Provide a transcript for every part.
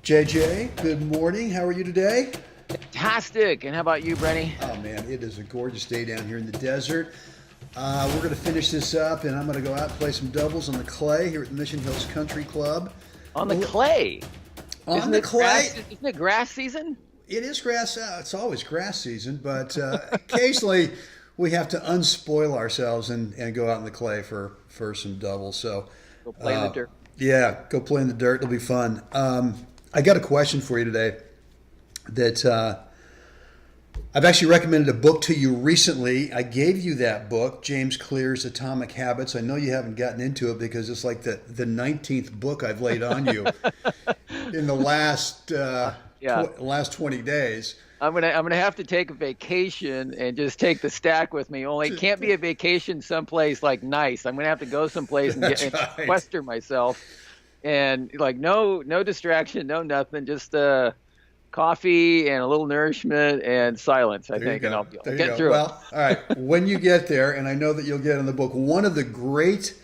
JJ, good morning. How are you today? Fantastic. And how about you, Brenny? Oh man, it is a gorgeous day down here in the desert. We're going to finish this up, and I'm going to go out and play some doubles on the clay here at the Mission Hills Country Club. On the clay. On the clay. Isn't it grass season? It is grass. It's always grass season, but occasionally we have to unspoil ourselves and go out in the clay for some doubles. So Go play in the dirt. yeah, go play in the dirt. It'll be fun. I got a question for you today that I've actually recommended a book to you recently. I gave you that book, James Clear's Atomic Habits. I know you haven't gotten into it because it's like the 19th book I've laid on you in the last last 20 days. I'm gonna have to take a vacation and just take the stack with me. Only it can't be a vacation someplace like nice. I'm gonna have to go someplace and sequester myself, and like no distraction, no nothing, just coffee and a little nourishment and silence. I think, and I'll get through it. Well, all right. When you get there, and I know that you'll get in the book, one of the great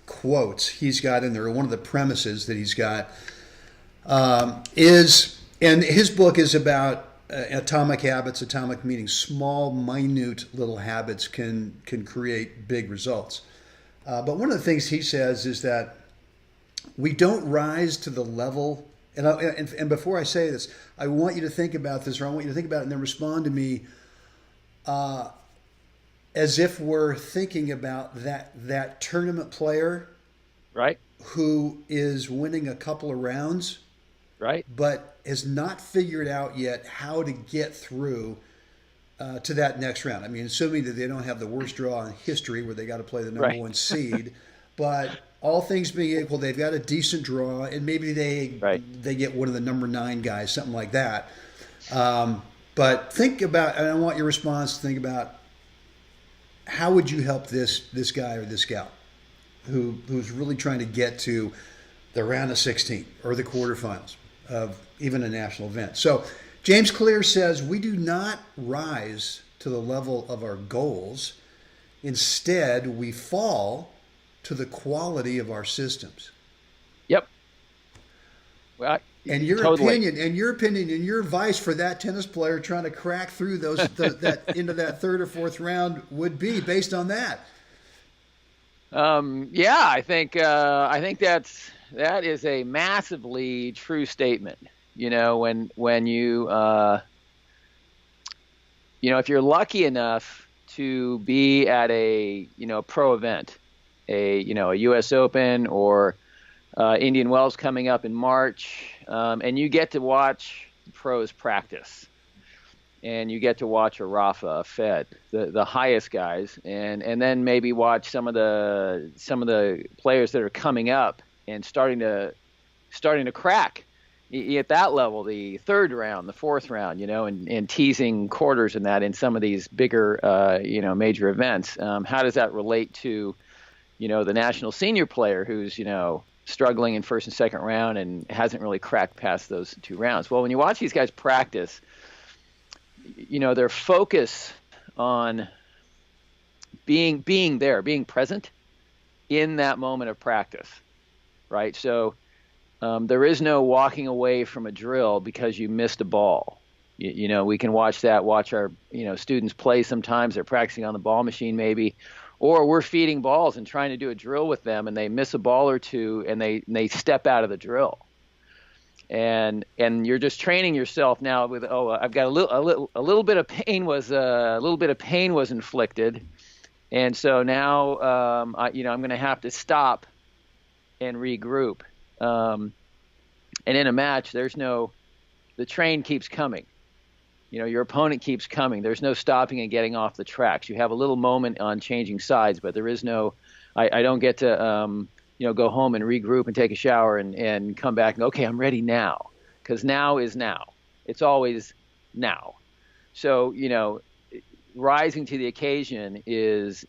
quotes he's got in there, one of the premises that he's got is, and his book is about atomic habits. Atomic meaning small, minute little habits can create big results. But one of the things he says is that we don't rise to the level. And before I say this, I want you to think about this, or I want you to think about it and then respond to me as if we're thinking about that tournament player, Right. who is winning a couple of rounds, Right. but has not figured out yet how to get through to that next round. I mean, assuming that they don't have the worst draw in history where they got to play the number one seed, but all things being equal, they've got a decent draw, and maybe they get one of the number 9 guys, something like that. But think about, and I want your response to think about, how would you help this guy or this gal who's really trying to get to the round of 16 or the quarterfinals of even a national event? So James Clear says we do not rise to the level of our goals. Instead, we fall to the quality of our systems. Yep. Well, and your opinion, and your advice for that tennis player trying to crack through that into that third or fourth round would be based on that. Yeah, I think that is a massively true statement. You know, when you if you're lucky enough to be at a pro event, a U.S. Open or Indian Wells coming up in March, and you get to watch the pros practice, and you get to watch a Rafa, a Fed, the highest guys, and then maybe watch some of the players that are coming up and starting to crack at that level, the third round, the fourth round, and teasing quarters in that in some of these bigger major events. How does that relate to the national senior player who's, struggling in first and second round and hasn't really cracked past those 2 rounds? Well, when you watch these guys practice, their focus on being there, being present in that moment of practice, right? So there is no walking away from a drill because you missed a ball. We can watch our, students play sometimes. They're practicing on the ball machine maybe, or we're feeding balls and trying to do a drill with them, and they miss a ball or two, and they step out of the drill. And you're just training yourself now with, I've got a little bit of pain was inflicted, and so now I'm going to have to stop and regroup. And in a match, the train keeps coming. Your opponent keeps coming. There's no stopping and getting off the tracks. You have a little moment on changing sides, but there is no. I don't get to go home and regroup and take a shower and come back and go, okay, I'm ready now, because now is now. It's always now. So rising to the occasion is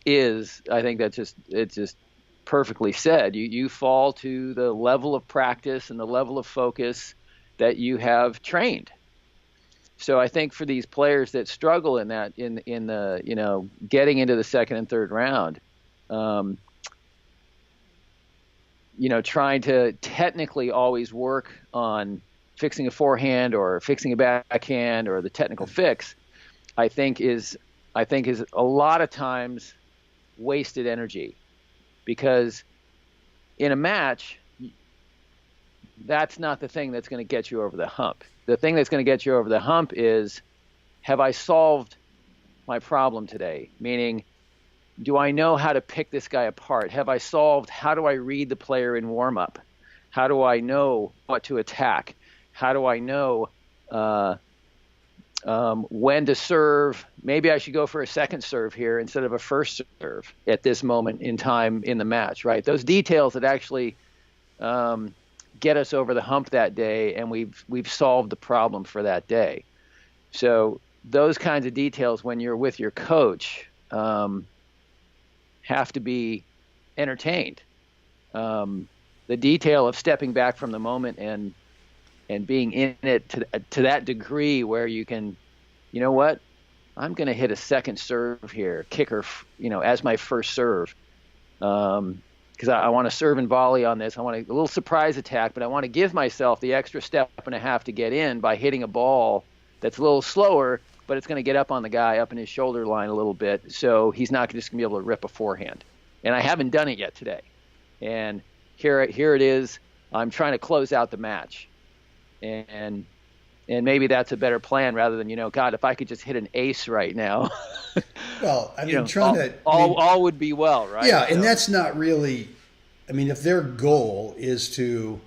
I think it's just perfectly said. You fall to the level of practice and the level of focus that you have trained. So I think for these players that struggle in that, in the getting into the second and third round, trying to technically always work on fixing a forehand or fixing a backhand or the technical fix, I think is a lot of times wasted energy, because in a match, that's not the thing that's going to get you over the hump. The thing that's going to get you over the hump is, have I solved my problem today? Meaning, do I know how to pick this guy apart? Have I solved, how do I read the player in warm-up? How do I know what to attack? How do I know when to serve? Maybe I should go for a second serve here instead of a first serve at this moment in time in the match, right? Those details that actually get us over the hump that day, and we've solved the problem for that day. So those kinds of details, when you're with your coach, have to be entertained. The detail of stepping back from the moment and being in it to that degree where you can, you know what, I'm going to hit a second serve here, kicker, as my first serve, because I want to serve and volley on this. I want a little surprise attack, but I want to give myself the extra step and a half to get in by hitting a ball that's a little slower, but it's going to get up on the guy, up in his shoulder line a little bit, so he's not just going to be able to rip a forehand. And I haven't done it yet today. And here it is. I'm trying to close out the match. And maybe that's a better plan rather than, God, if I could just hit an ace right now. Well, I mean, all would be well, right? Yeah, and that's not really, I mean, if their goal is to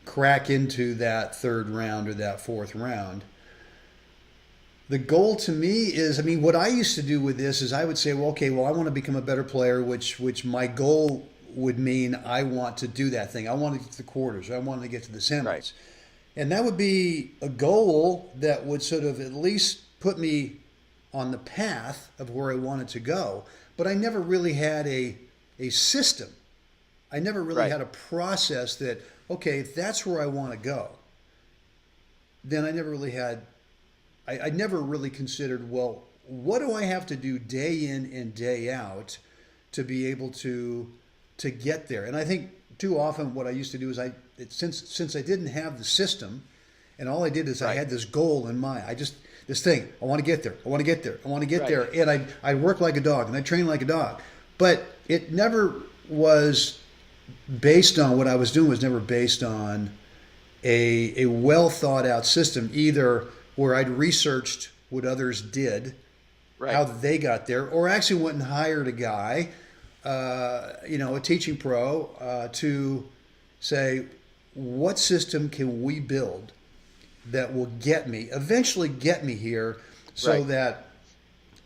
crack into that third round or that fourth round, the goal to me is, I mean, what I used to do with this is I would say, well, okay, I want to become a better player, which my goal would mean I want to do that thing. I want to get to the quarters. I want to get to the semis. Right. And that would be a goal that would sort of at least put me on the path of where I wanted to go. But I never really had a system. I never really had a process that, okay, if that's where I want to go, then I never really had, I never really considered, well, what do I have to do day in and day out to be able to get there? And I think too often what I used to do is since I didn't have the system, and all I did is I had this goal in mind. This thing, I want to get there. I want to get there. I want to get there. And I work like a dog and I train like a dog. But it never was based on, what I was doing was never based on a well thought out system, either where I'd researched what others did, how they got there, or actually went and hired a guy, a teaching pro, to say, what system can we build that will eventually get me here, so that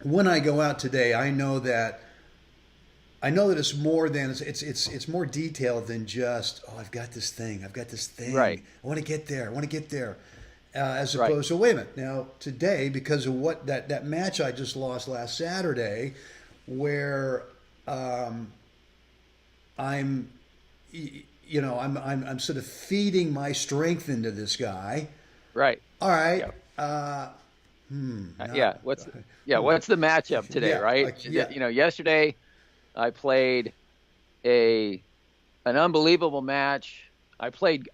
when I go out today, I know that it's more than it's more detailed than just, I've got this thing. I want to get there. As opposed to, wait a minute, now today, because of what that match I just lost last Saturday, where I'm sort of feeding my strength into this guy. Right. All right. Yeah. What's the matchup today? Right. Yesterday I played an unbelievable match. I played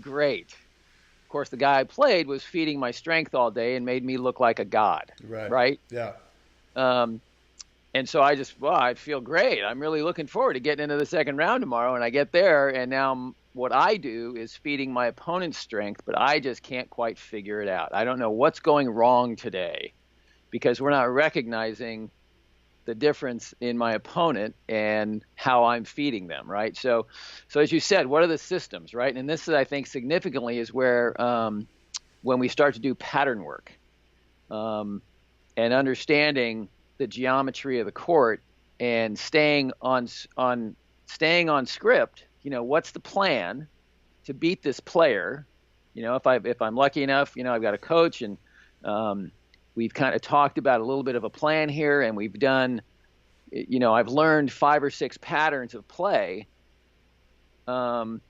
great. Of course, the guy I played was feeding my strength all day and made me look like a god. Right. Yeah. And so I feel great. I'm really looking forward to getting into the second round tomorrow. And I get there, and now what I do is feeding my opponent's strength, but I just can't quite figure it out. I don't know what's going wrong today, because we're not recognizing the difference in my opponent and how I'm feeding them, right? So as you said, what are the systems, right? And this, I think, significantly is where when we start to do pattern work and understanding the geometry of the court and staying on script. What's the plan to beat this player? If I'm lucky enough, I've got a coach, and we've kind of talked about a little bit of a plan here, and we've done, I've learned 5 or 6 patterns of play. And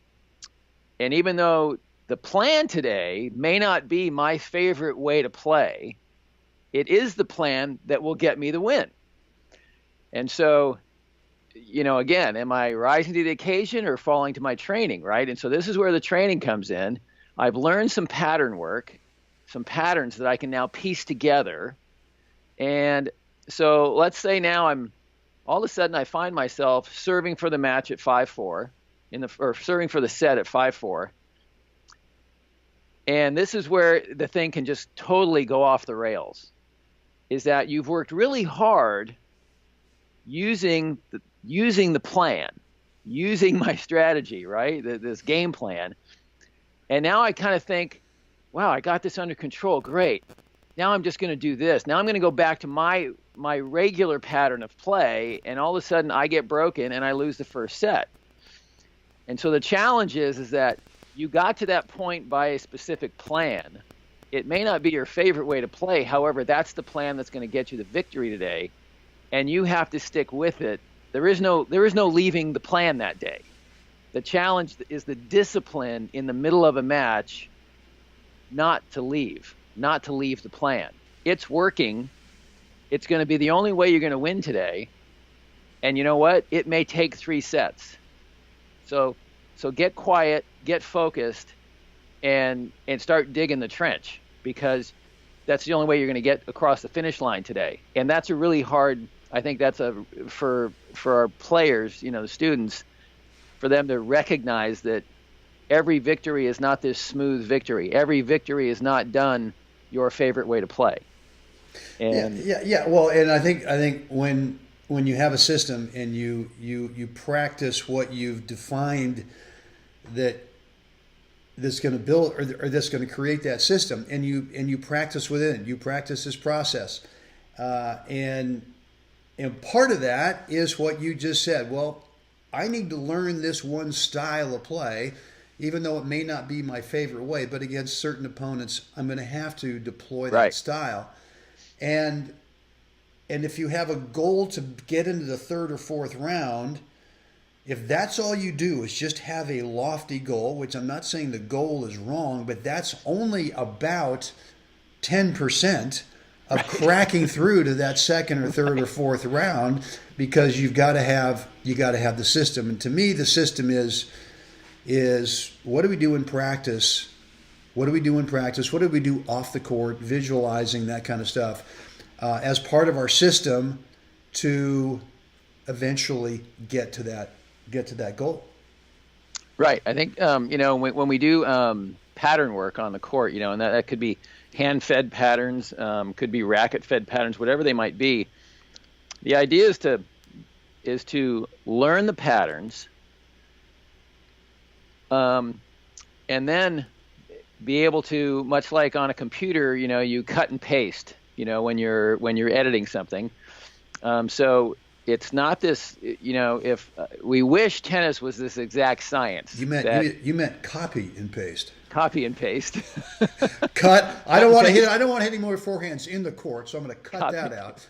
even though the plan today may not be my favorite way to play, it is the plan that will get me the win. And so, again, am I rising to the occasion or falling to my training, right? And so this is where the training comes in. I've learned some pattern work, some patterns that I can now piece together. And so let's say now all of a sudden I find myself serving for the match at 5-4 or serving for the set at 5-4. And this is where the thing can just totally go off the rails, is that you've worked really hard using the plan, using my strategy, right? This game plan. And now I kind of think, wow, I got this under control. Great. Now I'm just going to do this. Now I'm going to go back to my regular pattern of play, and all of a sudden I get broken and I lose the first set. And so the challenge is that you got to that point by a specific plan. It may not be your favorite way to play. However, that's the plan that's going to get you the victory today, and you have to stick with it. There is no leaving the plan that day. The challenge is the discipline in the middle of a match not to leave the plan. It's working. It's going to be the only way you're going to win today. And you know what? It may take 3 sets. So get quiet, get focused, and start digging the trench, because that's the only way you're going to get across the finish line today. And that's a really hard, I think that's for our players, the students, for them to recognize that every victory is not this smooth victory. Every victory is not done your favorite way to play. And yeah. Well, and I think when you have a system and you practice what you've defined that's going to build or that's going to create that system, and you practice within it, you practice this process, and part of that is what you just said. Well, I need to learn this one style of play, even though it may not be my favorite way, but against certain opponents, I'm going to have to deploy that style. And if you have a goal to get into the 3rd or 4th round, if that's all you do is just have a lofty goal, which I'm not saying the goal is wrong, but that's only about 10% of cracking through to that 2nd or 3rd or 4th round, because you got to have the system. And to me, the system is what do we do in practice? What do we do in practice? What do we do off the court, visualizing that kind of stuff as part of our system to eventually get to that goal? Right. I think when we do pattern work on the court, and that could be hand-fed patterns, could be racket-fed patterns, whatever they might be. The idea is to learn the patterns, and then be able to, much like on a computer, you cut and paste, when you're editing something. So it's not this, if we wish tennis was this exact science. You meant copy and paste. Copy and paste. Cut. I don't want to hit any more forehands in the court, so I'm going to cut that out.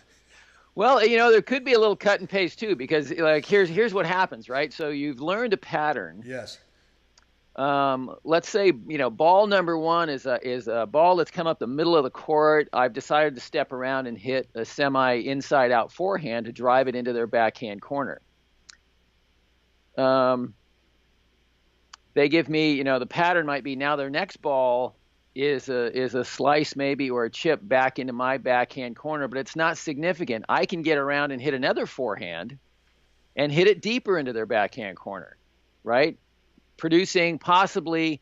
Well, there could be a little cut and paste too, because here's what happens, right? So you've learned a pattern. Yes. Let's say, ball number 1 is a ball that's come up the middle of the court. I've decided to step around and hit a semi inside out forehand to drive it into their backhand corner. They give me, the pattern might be now their next ball is a slice maybe or a chip back into my backhand corner, but it's not significant. I can get around and hit another forehand and hit it deeper into their backhand corner, right? Producing possibly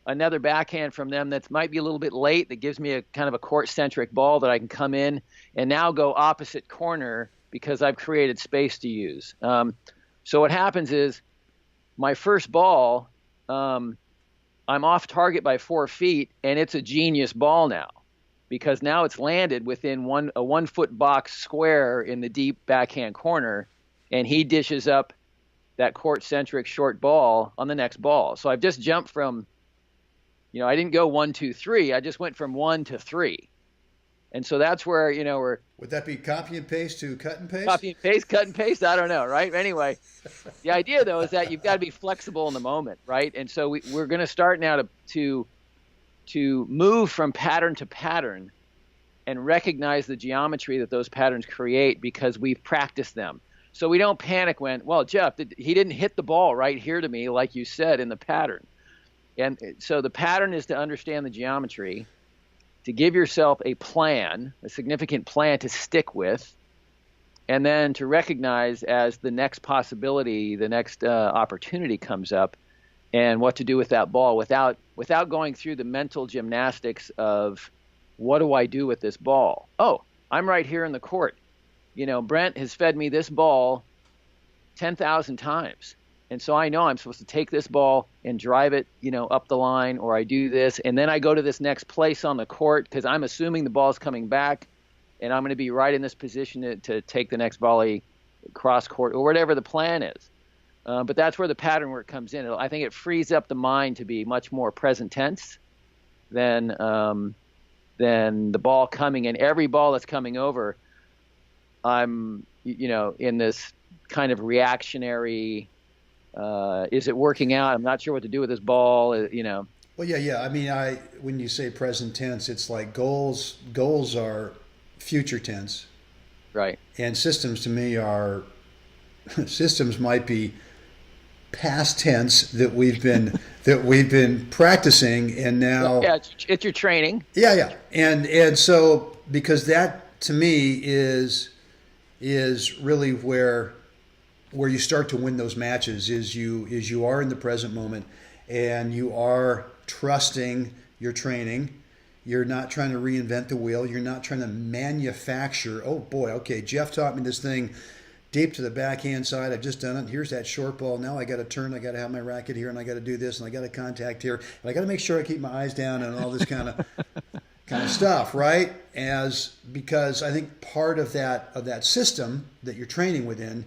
another backhand from them that might be a little bit late, that gives me a kind of a court-centric ball that I can come in and now go opposite corner because I've created space to use. So what happens is my first ball, I'm off target by 4 feet, and it's a genius ball now, because now it's landed within a 1 foot box square in the deep backhand corner, and he dishes up that court-centric short ball on the next ball. So I've just jumped from, I didn't go 1, 2, 3. I just went from 1 to 3. And so that's where, we're... Would that be copy and paste to cut and paste? Copy and paste, cut and paste, I don't know, right? Anyway, the idea, though, is that you've got to be flexible in the moment, right? And so we're going to start now to move from pattern to pattern and recognize the geometry that those patterns create, because we've practiced them. So we don't panic when, well, Jeff, he didn't hit the ball right here to me like you said in the pattern. And so the pattern is to understand the geometry, to give yourself a plan, a significant plan to stick with, and then to recognize as the next possibility, the next opportunity comes up, and what to do with that ball without going through the mental gymnastics of, what do I do with this ball? Oh, I'm right here in the court. Brent has fed me this ball 10,000 times. And so I know I'm supposed to take this ball and drive it, up the line, or I do this, and then I go to this next place on the court because I'm assuming the ball's coming back, and I'm going to be right in this position to take the next volley cross court, or whatever the plan is. But that's where the pattern work comes in. I think it frees up the mind to be much more present tense than the ball coming. And every ball that's coming over, I'm, in this kind of reactionary. Is it working out? I'm not sure what to do with this ball. Well, yeah. I mean, when you say present tense, it's like goals are future tense, right? And systems to me are systems might be past tense that we've been practicing, and now it's your training. Yeah, and so because that to me is really where you start to win those matches is you are in the present moment, and you are trusting your training. You're not trying to reinvent the wheel. You're not trying to manufacture. Oh boy, okay, Jeff taught me this thing deep to the backhand side. I've just done it. Here's that short ball. Now I got to turn. I got to have my racket here, and I got to do this, and I got to contact here, and I got to make sure I keep my eyes down, and all this kind of stuff, right? Because I think part of that system that you're training within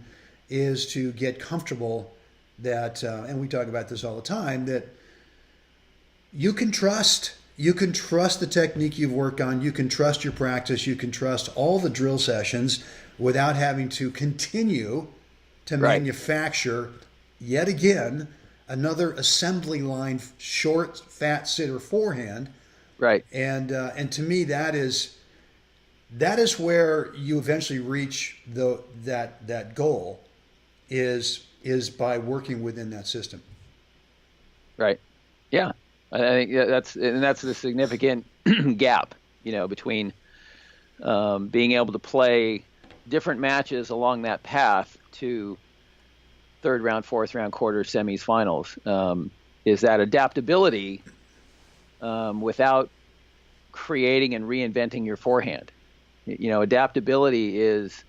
is to get comfortable that, and we talk about this all the time, that you can trust. You can trust the technique you've worked on. You can trust your practice. You can trust all the drill sessions without having to continue to manufacture yet again another assembly line short, fat sitter forehand. Right. And to me, that is where you eventually reach that goal is by working within that system. Right. Yeah. I think that's the significant gap, between being able to play different matches along that path to third round, fourth round, quarters, semis, finals, is that adaptability without creating and reinventing your forehand. Adaptability is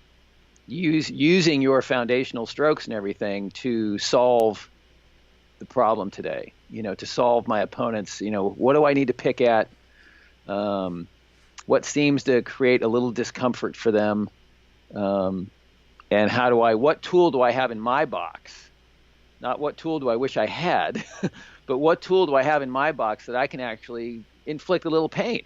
using your foundational strokes and everything to solve the problem today, to solve my opponent's, what do I need to pick at? What seems to create a little discomfort for them? And what tool do I have in my box? Not what tool do I wish I had, but what tool do I have in my box that I can actually inflict a little pain?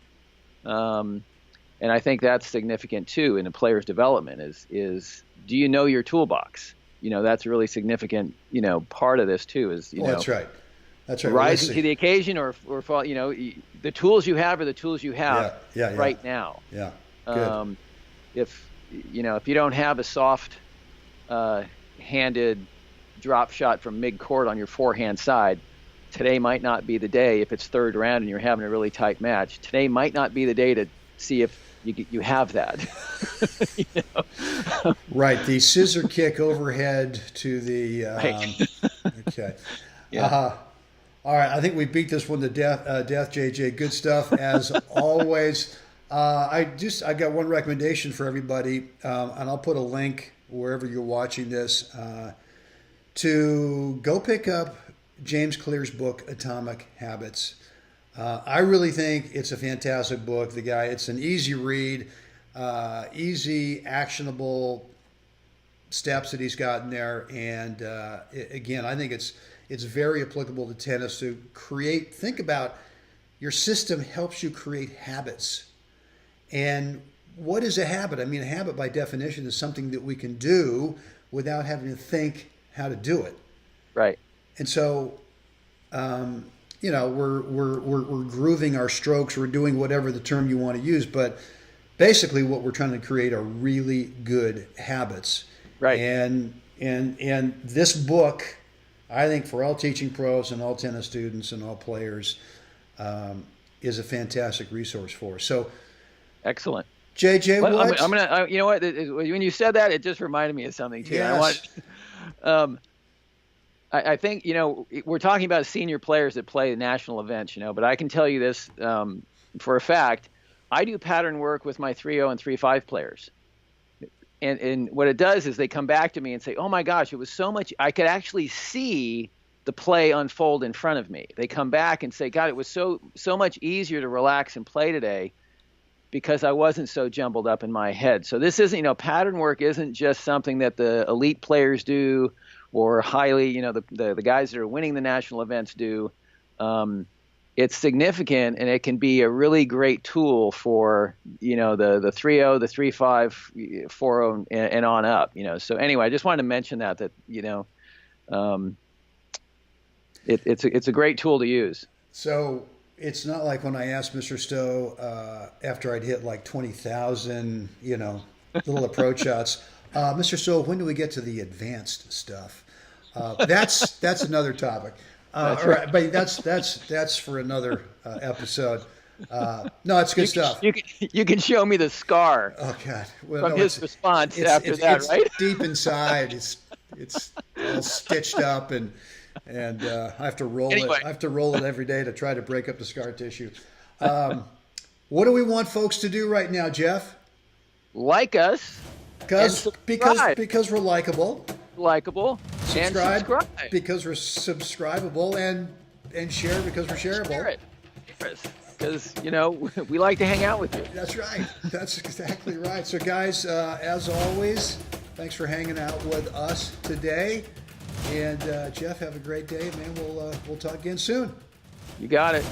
And I think that's significant too in a player's development is do you know your toolbox? That's a really significant, part of this too is, that's right. That's right. Rising to the occasion or the tools you have are the tools you have right now. Yeah. Good. If you don't have a soft handed drop shot from mid-court on your forehand side, today might not be the day. If it's third round and you're having a really tight match, today might not be the day to see if you have that. Right, the scissor kick overhead to the okay. Yeah. All right, I think we beat this one to death, JJ. Good stuff as always. I got one recommendation for everybody, and I'll put a link wherever you're watching this to go pick up James Clear's book, Atomic Habits. I really think it's a fantastic book. It's an easy read, easy, actionable steps that he's got in there. And again, I think it's very applicable to tennis to think about your system helps you create habits. And what is a habit? I mean, a habit by definition is something that we can do without having to think how to do it. Right. And so, we're grooving our strokes. We're doing whatever the term you want to use, but basically, what we're trying to create are really good habits. Right. And this book I think for all teaching pros and all tennis students and all players, is a fantastic resource for us. So, excellent. JJ, well, what? I'm gonna. You know what? When you said that, it just reminded me of something too. Yes. I think we're talking about senior players that play national events, but I can tell you this for a fact. I do pattern work with my 3.0 and 3.5 players. And what it does is they come back to me and say, oh my gosh, it was so much. I could actually see the play unfold in front of me. They come back and say, God, it was so much easier to relax and play today because I wasn't so jumbled up in my head. So this isn't, pattern work isn't just something that the elite players do or highly, the guys that are winning the national events do. It's significant, and it can be a really great tool for the 3.0, the 3.5, 4.0, and on up. So anyway, I just wanted to mention that it's a great tool to use. So it's not like when I asked Mr. Stowe after I'd hit like 20,000, little approach shots. Mr. Stowe, when do we get to the advanced stuff? That's another topic. Right. But that's for another episode. No, it's good stuff. You can show me the scar. Oh God! From his response after that, it's right? Deep inside, it's all stitched up, and I have to roll it. I have to roll it every day to try to break up the scar tissue. What do we want folks to do right now, Jeff? Like us. Because we're likable. Subscribe because we're subscribable, and share because we're shareable. Share it. Because we like to hang out with you. That's right. That's exactly right. So guys, as always, thanks for hanging out with us today. And Jeff, have a great day, man. We'll talk again soon. You got it.